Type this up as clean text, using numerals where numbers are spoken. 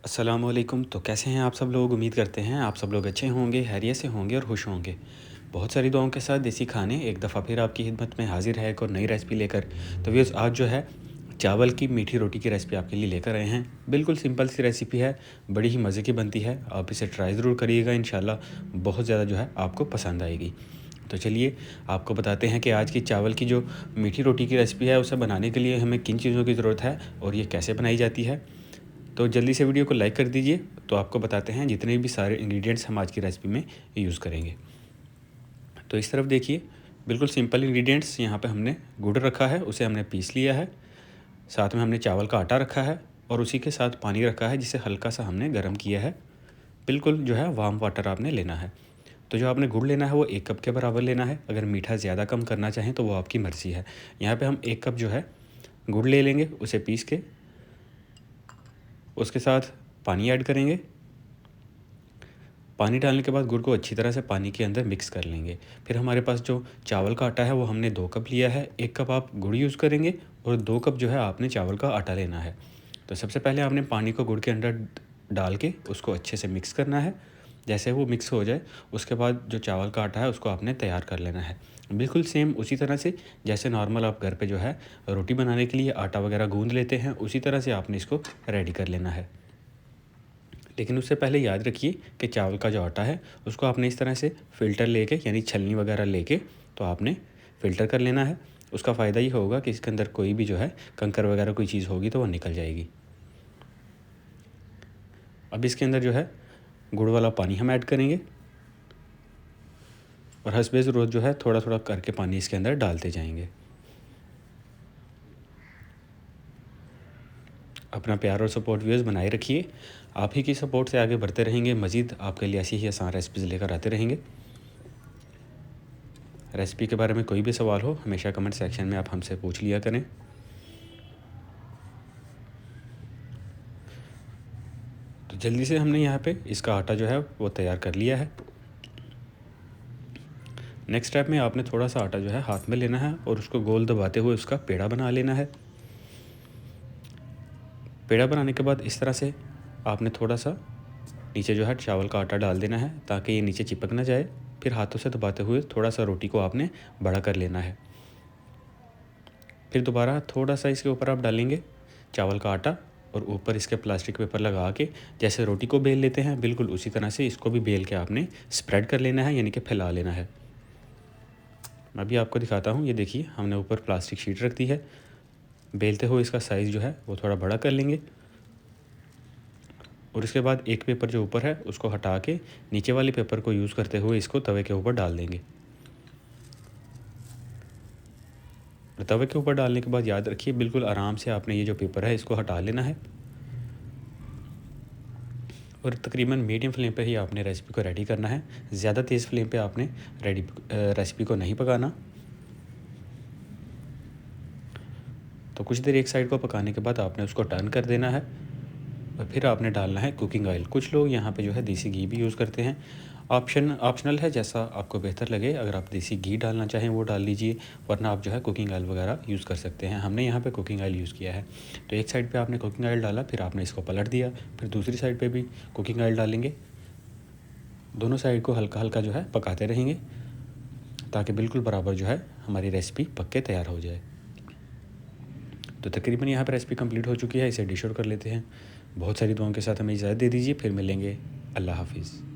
अस्सलाम वालेकुम। तो कैसे हैं आप सब लोग? उम्मीद करते हैं आप सब लोग अच्छे होंगे, खैरियत से होंगे और खुश होंगे। बहुत सारी दुआओं के साथ देसी खाने एक दफ़ा फिर आपकी खिदमत में हाज़िर है एक और नई रेसिपी लेकर। तो व्यूअर्स, आज जो है चावल की मीठी रोटी की रेसिपी आपके लिए लेकर आए हैं। बिल्कुल सिंपल सी रेसिपी है, बड़ी ही मज़े की बनती है। आप इसे ट्राई ज़रूर करिएगा, इंशाल्लाह बहुत ज़्यादा जो है आपको पसंद आएगी। तो चलिए आपको बताते हैं कि आज की चावल की जो मीठी रोटी की रेसिपी है, उसे बनाने के लिए हमें किन चीज़ों की ज़रूरत है और ये कैसे बनाई जाती है। तो जल्दी से वीडियो को लाइक कर दीजिए। तो आपको बताते हैं जितने भी सारे इंग्रेडिएंट्स हम आज की रेसिपी में यूज़ करेंगे। तो इस तरफ देखिए, बिल्कुल सिंपल इंग्रेडिएंट्स। यहाँ पे हमने गुड़ रखा है, उसे हमने पीस लिया है। साथ में हमने चावल का आटा रखा है और उसी के साथ पानी रखा है, जिसे हल्का सा हमने गर्म किया है। बिल्कुल जो है वार्म वाटर आपने लेना है। तो जो आपने गुड़ लेना है वो 1 कप के बराबर लेना है। अगर मीठा ज़्यादा कम करना चाहें तो वो आपकी मर्ज़ी है। यहाँ पे हम 1 कप जो है गुड़ ले लेंगे, उसे पीस के उसके साथ पानी ऐड करेंगे। पानी डालने के बाद गुड़ को अच्छी तरह से पानी के अंदर मिक्स कर लेंगे। फिर हमारे पास जो चावल का आटा है वो हमने 2 कप लिया है। 1 कप आप गुड़ यूज़ करेंगे और 2 कप जो है आपने चावल का आटा लेना है। तो सबसे पहले आपने पानी को गुड़ के अंदर डाल के उसको अच्छे से मिक्स करना है। जैसे वो मिक्स हो जाए उसके बाद जो चावल का आटा है उसको आपने तैयार कर लेना है। बिल्कुल सेम उसी तरह से जैसे नॉर्मल आप घर पे जो है रोटी बनाने के लिए आटा वगैरह गूँध लेते हैं, उसी तरह से आपने इसको रेडी कर लेना है। लेकिन उससे पहले याद रखिए कि चावल का जो आटा है उसको आपने इस तरह से फ़िल्टर लेके, यानी छलनी वगैरह लेके, तो आपने फ़िल्टर कर लेना है। उसका फ़ायदा ये होगा कि इसके अंदर कोई भी जो है कंकर वगैरह कोई चीज़ होगी तो वो निकल जाएगी। अब इसके अंदर जो है गुड़ वाला पानी हम ऐड करेंगे और हसबे ज़रूरत जो है थोड़ा थोड़ा करके पानी इसके अंदर डालते जाएंगे। अपना प्यार और सपोर्ट व्यूअर्स बनाए रखिए। आप ही की सपोर्ट से आगे बढ़ते रहेंगे, मज़ीद आपके लिए ऐसी ही आसान रेसिपीज़ लेकर आते रहेंगे। रेसिपी के बारे में कोई भी सवाल हो हमेशा कमेंट सेक्शन में आप हमसे पूछ लिया करें। तो जल्दी से हमने यहाँ पे इसका आटा जो है वो तैयार कर लिया है। नेक्स्ट स्टेप में आपने थोड़ा सा आटा जो है हाथ में लेना है और उसको गोल दबाते हुए उसका पेड़ा बना लेना है। पेड़ा बनाने के बाद इस तरह से आपने थोड़ा सा नीचे जो है चावल का आटा डाल देना है ताकि ये नीचे चिपक ना जाए। फिर हाथों से दबाते हुए थोड़ा सा रोटी को आपने बड़ा कर लेना है। फिर दोबारा थोड़ा सा इसके ऊपर आप डालेंगे चावल का आटा और ऊपर इसके प्लास्टिक पेपर लगा के जैसे रोटी को बेल लेते हैं, बिल्कुल उसी तरह से इसको भी बेल के आपने स्प्रेड कर लेना है, यानी कि फैला लेना है। मैं भी आपको दिखाता हूँ। ये देखिए, हमने ऊपर प्लास्टिक शीट रख दी है। बेलते हुए इसका साइज़ जो है वो थोड़ा बड़ा कर लेंगे और इसके बाद एक पेपर जो ऊपर है उसको हटा के नीचे वाले पेपर को यूज़ करते हुए इसको तवे के ऊपर डाल देंगे। और तवे के ऊपर डालने के बाद याद रखिए बिल्कुल आराम से आपने ये जो पेपर है इसको हटा लेना है और तकरीबन मीडियम फ्लेम पे ही आपने रेसिपी को रेडी करना है। ज़्यादा तेज़ फ्लेम पे आपने रेसिपी को नहीं पकाना। तो कुछ देर एक साइड को पकाने के बाद आपने उसको टर्न कर देना है और फिर आपने डालना है कुकिंग ऑयल। कुछ लोग यहाँ पे जो है देसी घी भी यूज़ करते हैं। ऑप्शनल है, जैसा आपको बेहतर लगे। अगर आप देसी घी डालना चाहें वो डाल लीजिए, वरना आप जो है कुकिंग ऑयल वगैरह यूज़ कर सकते हैं। हमने यहाँ पे कुकिंग ऑयल यूज़ किया है। तो एक साइड पे आपने कुकिंग ऑयल डाला, फिर आपने इसको पलट दिया, फिर दूसरी साइड पे भी कुकिंग ऑयल डालेंगे। दोनों साइड को हल्का हल्का जो है पकाते रहेंगे ताकि बिल्कुल बराबर जो है हमारी रेसिपी पक के तैयार हो जाए। तो तकरीबन यहाँ पर रेसिपी कंप्लीट हो चुकी है। इसे डिश आउट कर लेते हैं। बहुत सारी दुआओं के साथ हमें इजाज़त दे दीजिए, फिर मिलेंगे। अल्लाह हाफिज़।